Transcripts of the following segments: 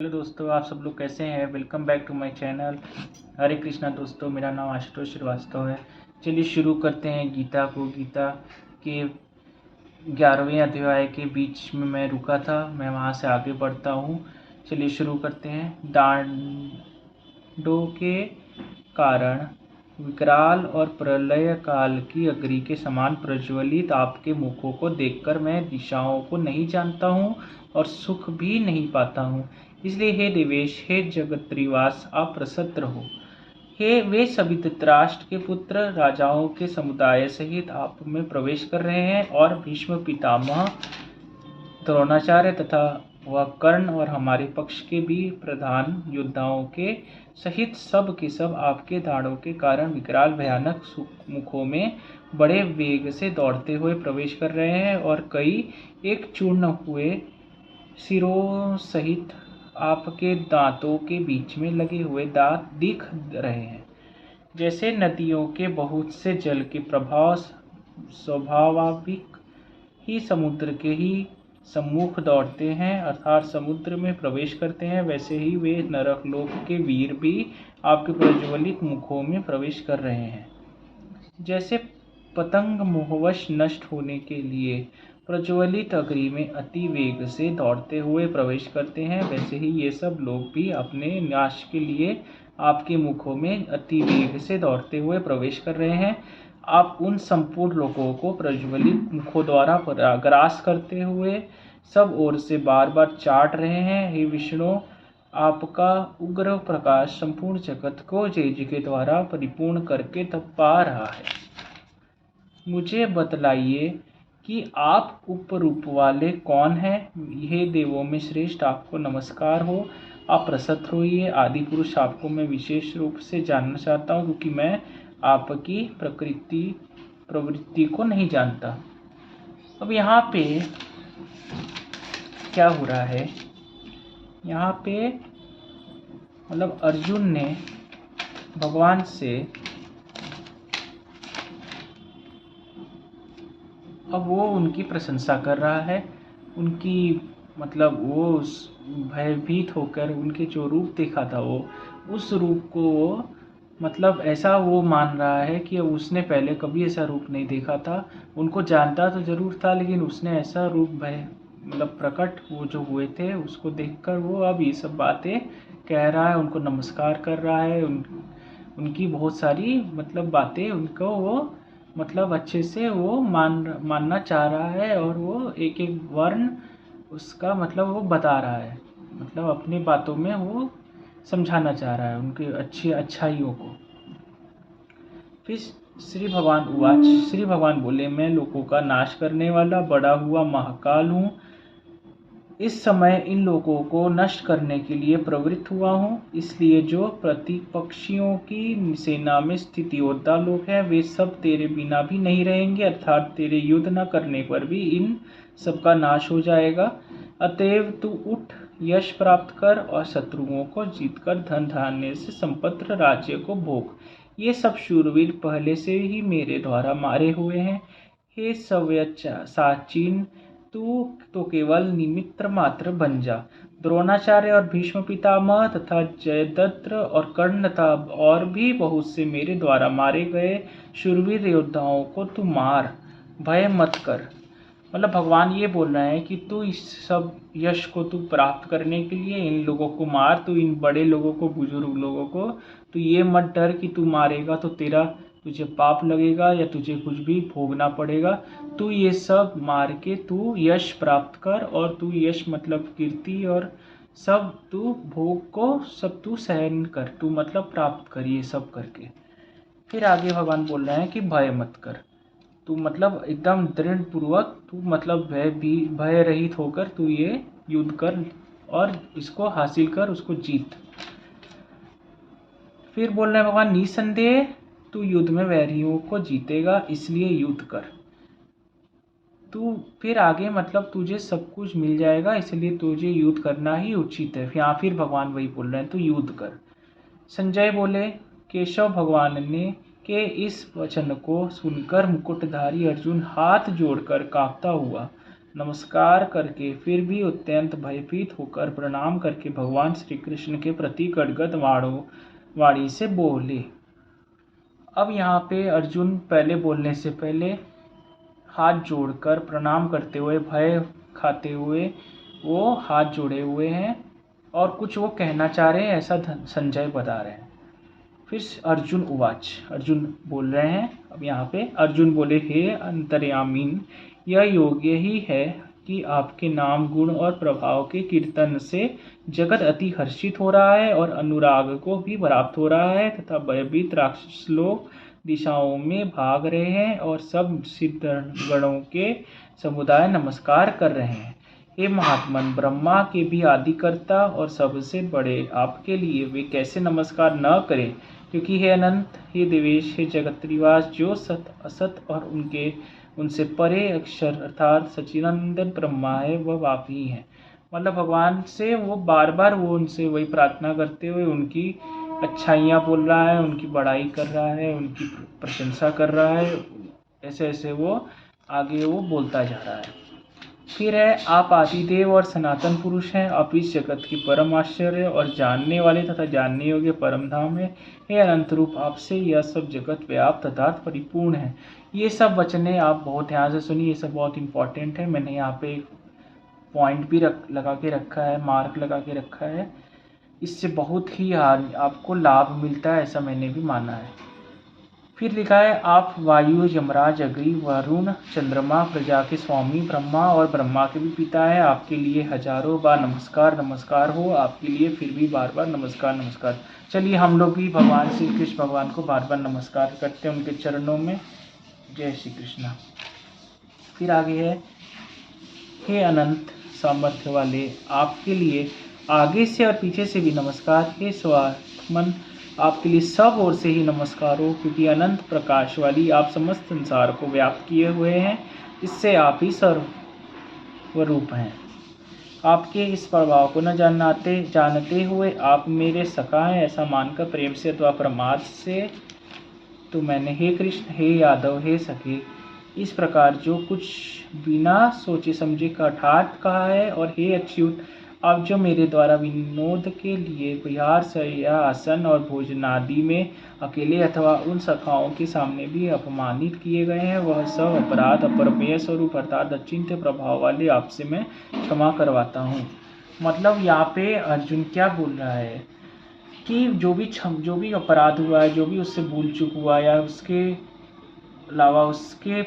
Hello दोस्तों, आप सब लोग कैसे हैं। Welcome back to my channel. Hare Krishna दोस्तों, मेरा नाम आशुतोष श्रीवास्तव है। चलिए शुरू करते हैं गीता को। गीता के 11वें अध्याय के बीच में मैं रुका था, मैं वहाँ से आगे बढ़ता हूँ। चलिए शुरू करते हैं। दांडों के कारण विकराल और प्रलय काल की अग्नि के समान प्रज्वलित आपके मुखों को देखकर मैं दिशाओं को नहीं जानता हूँ और सुख भी नहीं पाता हूँ। इसलिए हे देवेश, हे जगत्रिवास, आप प्रसन्न रहो। हे वे सभी धृतराष्ट्र के पुत्र राजाओं के समुदाय सहित आप में प्रवेश कर रहे हैं और भीष्म पितामह, द्रोणाचार्य तथा वह कर्ण और हमारे पक्ष के भी प्रधान योद्धाओं के सहित सब के सब आपके दाढ़ों के कारण विकराल भयानक मुखों में बड़े वेग से दौड़ते हुए प्रवेश कर रहे हैं और कई एक चूर्ण हुए सिरों सहित आपके दांतों के बीच में लगे हुए दांत दिख रहे हैं। जैसे नदियों के बहुत से जल के प्रभाव स्वाभाविक ही समुद्र के ही सम्मुख दौड़ते हैं अर्थात समुद्र में प्रवेश करते हैं, वैसे ही वे नरकलोक के वीर भी आपके प्रज्वलित मुखों में प्रवेश कर रहे हैं। जैसे पतंग मोहवश नष्ट होने के लिए प्रज्वलित अग्नि में अति वेग से दौड़ते हुए प्रवेश करते हैं, वैसे ही ये सब लोग भी अपने नाश के लिए आपके मुखों में अति वेग से दौड़ते हुए प्रवेश कर रहे हैं। आप उन संपूर्ण लोगों को प्रज्वलित मुखों द्वारा ग्रास करते हुए सब ओर से बार बार चाट रहे हैं। हे विष्णु, आपका उग्र प्रकाश संपूर्ण जगत को तेज के द्वारा परिपूर्ण करके तपा रहा है। मुझे बतलाइए कि आप उपरूप वाले कौन हैं। हे देवों में श्रेष्ठ, आपको नमस्कार हो। आप प्रसन्न होइए। आदि पुरुष, आपको मैं विशेष रूप से जानना चाहता हूँ क्योंकि मैं आपकी प्रवृत्ति को नहीं जानता। अब यहाँ पे क्या हो रहा है, यहाँ पे मतलब अर्जुन ने भगवान से अब वो उनकी प्रशंसा कर रहा है, उनकी मतलब वो भयभीत होकर उनके जो रूप देखा था वो उस रूप को वो मतलब ऐसा वो मान रहा है कि उसने पहले कभी ऐसा रूप नहीं देखा था। उनको जानता तो ज़रूर था लेकिन उसने ऐसा रूप भय मतलब प्रकट वो जो हुए थे उसको देखकर वो अब ये सब बातें कह रहा है, उनको नमस्कार कर रहा है। उनकी बहुत सारी मतलब बातें उनको वो मतलब अच्छे से वो मानना चाह रहा है और वो एक एक वर्ण उसका मतलब वो बता रहा है, मतलब अपनी बातों में वो समझाना चाह रहा है उनकी अच्छी अच्छाइयों को। फिर श्री भगवान बोले, मैं लोगों का नाश करने वाला बड़ा हुआ महाकाल हूँ। इस समय इन लोगों को नष्ट करने के लिए प्रवृत्त हुआ हूँ। इसलिए जो प्रतिपक्षियों की सेना में स्थित योद्धा लोग हैं वे सब तेरे बिना भी नहीं रहेंगे, अर्थात तेरे युद्ध न करने पर भी इन सबका नाश हो जाएगा। अतएव तू उठ, यश प्राप्त कर और शत्रुओं को जीतकर धन धान्य से संपन्न राज्य को भोग। ये सब शूरवीर पहले से ही मेरे द्वारा मारे हुए हैं। हे सव्यसाचीन, तू तो केवल निमित्त मात्र बन जा। द्रोणाचार्य और भीष्म पितामह तथा जयद्रथ और कर्ण तथा और भी बहुत से मेरे द्वारा मारे गए शूरवीर योद्धाओं को तू मार, भय मत कर। मतलब भगवान ये बोल रहे हैं कि तू इस सब यश को तू प्राप्त करने के लिए इन लोगों को मार, तू इन बड़े लोगों को, बुजुर्ग लोगों को, तू ये मत डर कि तू मारेगा तो तुझे पाप लगेगा या तुझे कुछ भी भोगना पड़ेगा। तू ये सब मार के तू यश प्राप्त कर और तू यश मतलब कीर्ति और सब तू भोग को सब तू सहन कर, तू मतलब प्राप्त कर ये सब करके। फिर आगे भगवान बोल रहे हैं कि भय मत कर, तू मतलब एकदम दृढ़ पूर्वक तू मतलब भय रहित होकर तू ये युद्ध कर और इसको हासिल कर, उसको जीत। फिर बोल रहे हैं भगवान, निसंदेह तू युद्ध में वैरियों को जीतेगा, इसलिए युद्ध कर। तू फिर आगे मतलब तुझे सब कुछ मिल जाएगा, इसलिए तुझे युद्ध करना ही उचित है। फिर भगवान वही बोल रहे हैं, तू युद्ध कर। संजय बोले, केशव भगवान ने के इस वचन को सुनकर मुकुटधारी अर्जुन हाथ जोड़कर कांपता हुआ नमस्कार करके फिर भी अत्यंत भयभीत होकर प्रणाम करके भगवान श्री कृष्ण के प्रति गदगद वाणी से बोले। अब यहाँ पे अर्जुन पहले बोलने से पहले हाथ जोड़कर प्रणाम करते हुए, भय खाते हुए वो हाथ जोड़े हुए हैं और कुछ वो कहना चाह रहे हैं, ऐसा संजय बता रहे हैं। फिर अर्जुन बोल रहे हैं। अब यहाँ पे अर्जुन बोले, हे अंतर्यामीन, यह योग्य ही है कि आपके नाम, गुण और प्रभाव के कीर्तन से जगत अति हर्षित हो रहा है और अनुराग को भी प्राप्त हो रहा है तथा भयभीत राक्षस लोग दिशाओं में भाग रहे हैं और सब सिद्ध गणों के समुदाय नमस्कार कर रहे हैं। हे महात्मन, ब्रह्मा के भी आदिकर्ता और सबसे बड़े आपके लिए वे कैसे नमस्कार न करें, क्योंकि हे अनंत, हे देवेश, हे जगत्रिवास, जो सत असत और उनसे परे अक्षर अर्थात सच्चिदानंद ब्रह्मा है, वह आप ही हैं। मतलब भगवान से वो बार बार वो उनसे वही प्रार्थना करते हुए उनकी अच्छाइयाँ बोल रहा है, उनकी बड़ाई कर रहा है, उनकी प्रशंसा कर रहा है। ऐसे ऐसे वो आगे वो बोलता जा रहा है। फिर है, आप आदिदेव और सनातन पुरुष हैं, आप इस जगत की परम आश्चर्य और जानने वाले तथा जानने योग्य परम धाम है। हे अनंत रूप, आपसे यह सब जगत व्याप्त तथा परिपूर्ण है। ये सब वचने आप बहुत ध्यान से सुनिए, ये सब बहुत इंपॉर्टेंट है। मैंने यहाँ पे एक पॉइंट भी लगा के रखा है, मार्क लगा के रखा है। इससे बहुत ही आपको लाभ मिलता है, ऐसा मैंने भी माना है। फिर लिखा है, आप वायु, यमराज, अग्नि, वरुण, चंद्रमा, प्रजा के स्वामी ब्रह्मा और ब्रह्मा के भी पिता है। आपके लिए हजारों बार नमस्कार हो, आपके लिए फिर भी बार बार नमस्कार। चलिए हम लोग भी भगवान श्री कृष्ण भगवान को बार बार नमस्कार करते हैं उनके चरणों में। जय श्री कृष्ण। फिर आगे है, हे अनंत सामर्थ्य वाले, आपके लिए आगे से और पीछे से भी नमस्कार। हे स्वात्मन, आपके लिए सब ओर से ही नमस्कार हो, क्योंकि अनंत प्रकाश वाली आप समस्त संसार को व्याप्त किए हुए हैं। इससे आप ही सर्वरूप हैं। आपके इस प्रभाव को न जानते हुए आप मेरे सखा हैं ऐसा मानकर प्रेम से अथवा प्रमाद से तो मैंने हे कृष्ण, हे यादव, हे सखे, इस प्रकार जो कुछ बिना सोचे समझे कठार्थ कहा है। और हे अच्युत, आप जो मेरे द्वारा विनोद के लिए विहार, शय्या, आसन और भोजनादि में अकेले अथवा उन सखाओं के सामने भी अपमानित किए गए हैं, वह सब अपराध अपरमेय स्वरूप अर्थात अचिंत्य प्रभाव वाले आपसे मैं क्षमा करवाता हूँ। मतलब यहाँ पे अर्जुन क्या बोल रहा है कि जो भी अपराध हुआ है, जो भी उससे भूल चूक हुआ या उसके अलावा उसके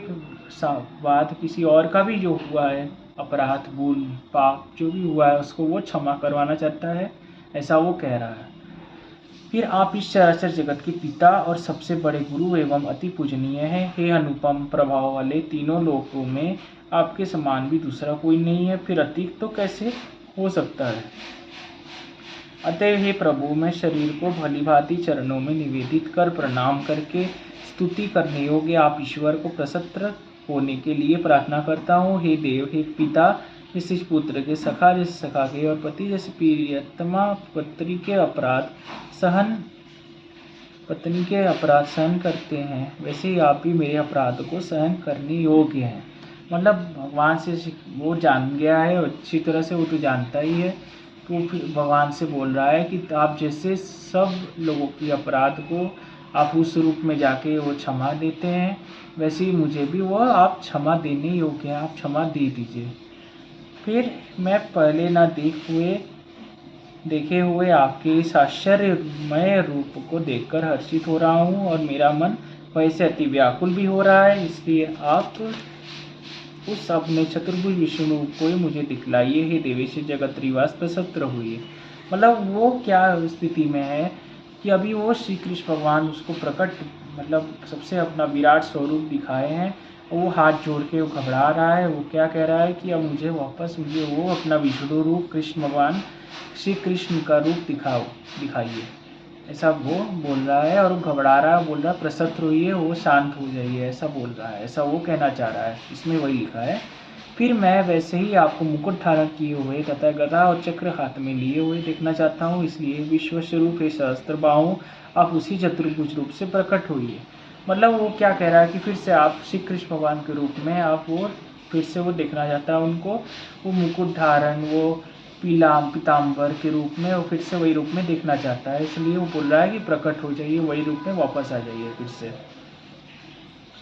बाद किसी और का भी जो हुआ है अपराध, भूल, पाप जो भी हुआ है, उसको वो क्षमा करवाना चाहता है, ऐसा वो कह रहा है। फिर आप इस चराचर जगत के पिता और सबसे बड़े गुरु एवं अति पूजनीय हैं। हे अनुपम प्रभाव वाले, तीनों लोकों में आपके समान भी दूसरा कोई नहीं है, फिर अतीत तो कैसे हो सकता है। अतएव हे प्रभु, मैं शरीर को भलीभांति चरणों में निवेदित कर प्रणाम करके स्तुति करने योग्य आप ईश्वर को प्रसन्न होने के लिए प्रार्थना करता हूँ। हे देव, हे पिता, जिस पुत्र के सखा जैसे सखा के और पति जैसे प्रियतमा पत्नी के अपराध सहन करते हैं, वैसे ही आप भी मेरे अपराध को सहन करने योग्य हैं। मतलब भगवान से वो जान गया है अच्छी तरह से, वो तो जानता ही है, तो फिर भगवान से बोल रहा है कि आप जैसे सब लोगों की अपराध को आप उस रूप में जाके वो क्षमा देते हैं, वैसे ही मुझे भी वो आप क्षमा देने योग्य हैं, आप क्षमा दे दीजिए। फिर मैं पहले न देखे हुए आपके इस आश्चर्यमय रूप को देखकर हर्षित हो रहा हूँ और मेरा मन वैसे अति व्याकुल भी हो रहा है, इसलिए आप उस अपने चतुर्भुज विष्णु को ही मुझे दिखलाइए। हे देवेश जगत रिवास प्रसन्न हुई। मतलब वो क्या स्थिति में है कि अभी वो श्री कृष्ण भगवान उसको प्रकट मतलब सबसे अपना विराट स्वरूप दिखाए हैं, वो हाथ जोड़ के वो घबरा रहा है। वो क्या कह रहा है कि अब मुझे वो अपना विष्णु रूप कृष्ण भगवान श्री कृष्ण का रूप दिखाइए, ऐसा वो बोल रहा है। और वो घबरा रहा है, बोल रहा है प्रसन्न होइए, वो शांत हो जाइए, ऐसा बोल रहा है, ऐसा वो कहना चाह रहा है, इसमें वही लिखा है। फिर मैं वैसे ही आपको मुकुट धारण किए हुए तथा गदा और चक्र हाथ में लिए हुए देखना चाहता हूँ, इसलिए विश्व स्वरूप हे सहस्त्र बाहु, आप उसी चतुर्भुज रूप से प्रकट होइए। मतलब वो क्या कह रहा है कि फिर से आप श्री कृष्ण भगवान के रूप में आप वो फिर से वो देखना चाहता है उनको, वो मुकुट धारण, वो पीताम्बर के रूप में, वो फिर से वही रूप में देखना चाहता है। इसलिए वो बोल रहा है कि प्रकट हो जाइए, वही रूप में वापस आ जाइए फिर से।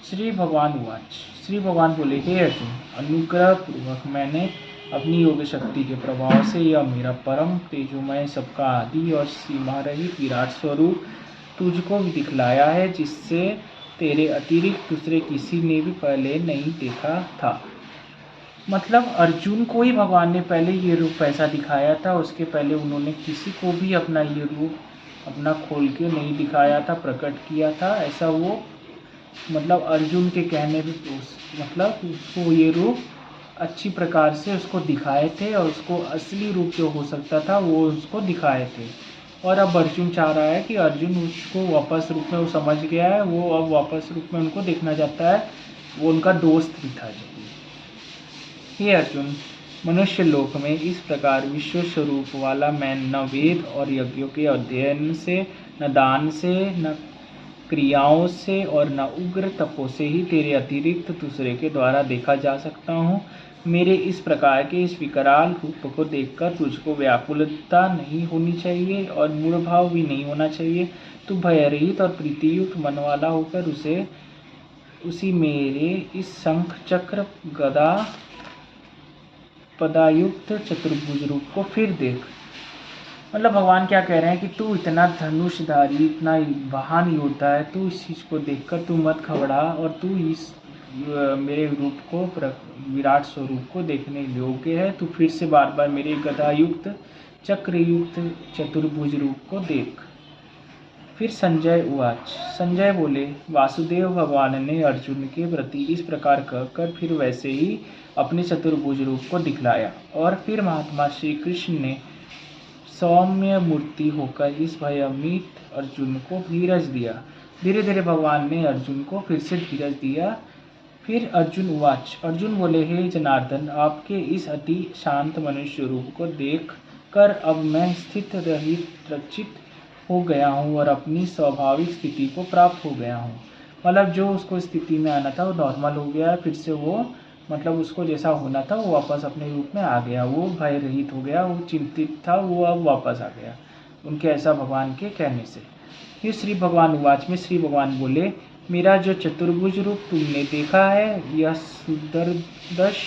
श्री भगवान उवाच, श्री भगवान बोले, हे अर्जुन, अनुग्रह पूर्वक मैंने अपनी योग शक्ति के प्रभाव से यह मेरा परम तेजोमय, सबका आदि और सीमा रहित विराट स्वरूप तुझको भी दिखलाया है, जिससे तेरे अतिरिक्त दूसरे किसी ने भी पहले नहीं देखा था। मतलब अर्जुन को ही भगवान ने पहले ये रूप ऐसा दिखाया था, उसके पहले उन्होंने किसी को भी अपना ये रूप अपना खोल के नहीं दिखाया था, प्रकट किया था। ऐसा वो मतलब अर्जुन के कहने पे मतलब उसको ये रूप अच्छी प्रकार से उसको दिखाए थे, और उसको असली रूप जो हो सकता था वो उसको दिखाए थे। और अब अर्जुन चाह रहा है कि अर्जुन उसको वापस रूप में वो समझ गया है, वो अब वापस रूप में उनको देखना चाहता है, वो उनका दोस्त भी था। हे अर्जुन, मनुष्य लोक में इस प्रकार विश्व स्वरूप वाला मैं न वेद और यज्ञों के अध्ययन से, न दान से, न क्रियाओं से और न उग्र तपों से ही तेरे अतिरिक्त दूसरे के द्वारा देखा जा सकता हूँ। मेरे इस प्रकार के इस विकराल रूप को देखकर तुझको व्याकुलता नहीं होनी चाहिए और मूढ़ भाव भी नहीं होना चाहिए। तू भयरहित और प्रीतियुक्त मन वाला होकर उसी मेरे इस शंख चक्र गदा पदायुक्त चतुर्भुज रूप को फिर देख। मतलब भगवान क्या कह रहे हैं कि तू इतना धनुषधारी, इतना महान योद्धा है, तू इस चीज़ को देखकर तू मत घबरा, और तू इस मेरे रूप को, विराट स्वरूप को देखने योग्य है। तू फिर से बार बार मेरे गदायुक्त चक्रयुक्त चतुर्भुज रूप को देख। फिर संजय उवाच, संजय बोले, वासुदेव भगवान ने अर्जुन के प्रति इस प्रकार कहकर फिर वैसे ही अपने चतुर्भुज रूप को दिखलाया, और फिर महात्मा श्री कृष्ण ने सौम्य मूर्ति होकर इस भयभीत अर्जुन को धीरज दिया। धीरे धीरे भगवान ने अर्जुन को फिर से धीरज दिया। फिर अर्जुन उवाच, अर्जुन बोले, हे जनार्दन, आपके इस अति शांत मनुष्य रूप को देख कर अब मैं स्थित रहित रचित हो गया हूँ और अपनी स्वाभाविक स्थिति को प्राप्त हो गया हूँ। मतलब जो उसको स्थिति में आना था वो नॉर्मल हो गया, फिर से वो मतलब उसको जैसा होना था वो वापस अपने रूप में आ गया, वो भय रहित हो गया, वो चिंतित था वो अब वापस आ गया उनके ऐसा भगवान के कहने से। फिर श्री भगवान उवाच में श्री भगवान बोले, मेरा जो चतुर्भुज रूप तुमने देखा है यह सुदर्दश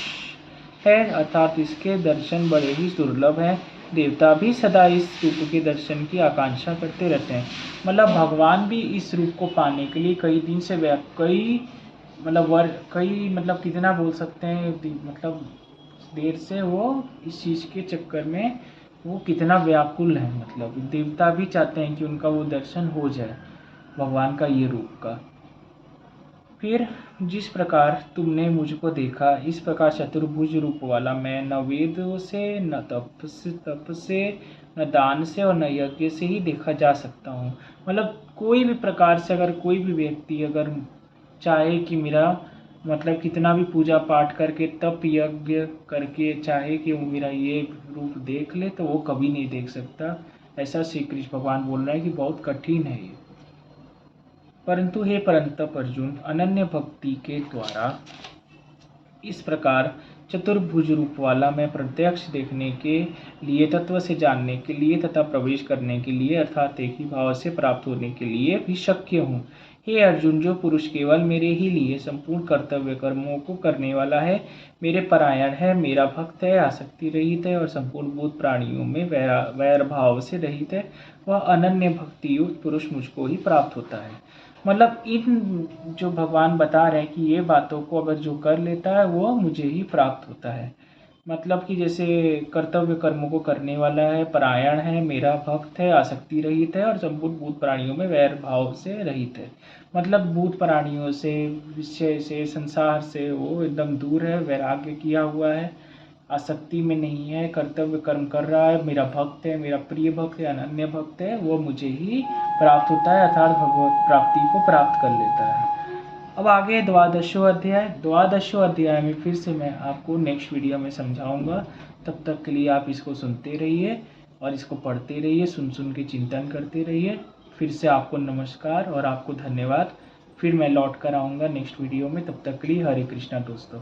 है, अर्थात इसके दर्शन बड़े ही दुर्लभ हैं। देवता भी सदा इस रूप के दर्शन की आकांक्षा करते रहते हैं। मतलब भगवान भी इस रूप को पाने के लिए कई दिन से कई मतलब कितना बोल सकते हैं, मतलब देर से वो इस चीज़ के चक्कर में वो कितना व्याकुल है। मतलब देवता भी चाहते हैं कि उनका वो दर्शन हो जाए भगवान का ये रूप का। फिर जिस प्रकार तुमने मुझको देखा, इस प्रकार चतुर्भुज रूप वाला मैं न वेदों से, न तप से, न दान से और न यज्ञ से ही देखा जा सकता हूँ। मतलब कोई भी प्रकार से अगर कोई भी व्यक्ति अगर चाहे कि मेरा मतलब कितना भी पूजा पाठ करके तप यज्ञ करके चाहे कि वो मेरा ये रूप देख ले, तो वो कभी नहीं देख सकता। ऐसा श्री कृष्ण भगवान बोल रहे हैं कि बहुत कठिन है ये। परंतु हे परंतप अर्जुन, अनन्य भक्ति के द्वारा इस प्रकार चतुर्भुज रूप वाला मैं प्रत्यक्ष देखने के लिए, तत्व से जानने के लिए तथा प्रवेश करने के लिए अर्थात एक ही भाव से प्राप्त होने के लिए भी शक्य हूँ। हे अर्जुन, जो पुरुष केवल मेरे ही लिए संपूर्ण कर्तव्य कर्मों को करने वाला है, मेरे परायण है, मेरा भक्त है, आसक्ति रहित है और संपूर्ण भूत प्राणियों में वैर भाव से रहित है, वह अनन्य भक्ति युक्त पुरुष मुझको ही प्राप्त होता है। मतलब इन जो भगवान बता रहे हैं कि ये बातों को अगर जो कर लेता है वो मुझे ही प्राप्त होता है। मतलब कि जैसे कर्तव्य कर्मों को करने वाला है, परायण है, मेरा भक्त है, आसक्ति रहित है और संपूर्ण भूत प्राणियों में वैर भाव से रहित है। मतलब भूत प्राणियों से, विषय से, संसार से वो एकदम दूर है, वैराग्य किया हुआ है, आसक्ति में नहीं है, कर्तव्य कर्म कर रहा है, मेरा भक्त है, मेरा प्रिय भक्त है, अनन्य भक्त है, वो मुझे ही प्राप्त होता है अर्थात भगवत प्राप्ति को प्राप्त कर लेता है। अब आगे द्वादशों अध्याय में फिर से मैं आपको नेक्स्ट वीडियो में समझाऊंगा। तब तक के लिए आप इसको सुनते रहिए और इसको पढ़ते रहिए, सुन के चिंतन करते रहिए। फिर से आपको नमस्कार और आपको धन्यवाद। फिर मैं लौट कर आऊँगा नेक्स्ट वीडियो में। तब तक के लिए हरे कृष्णा दोस्तों।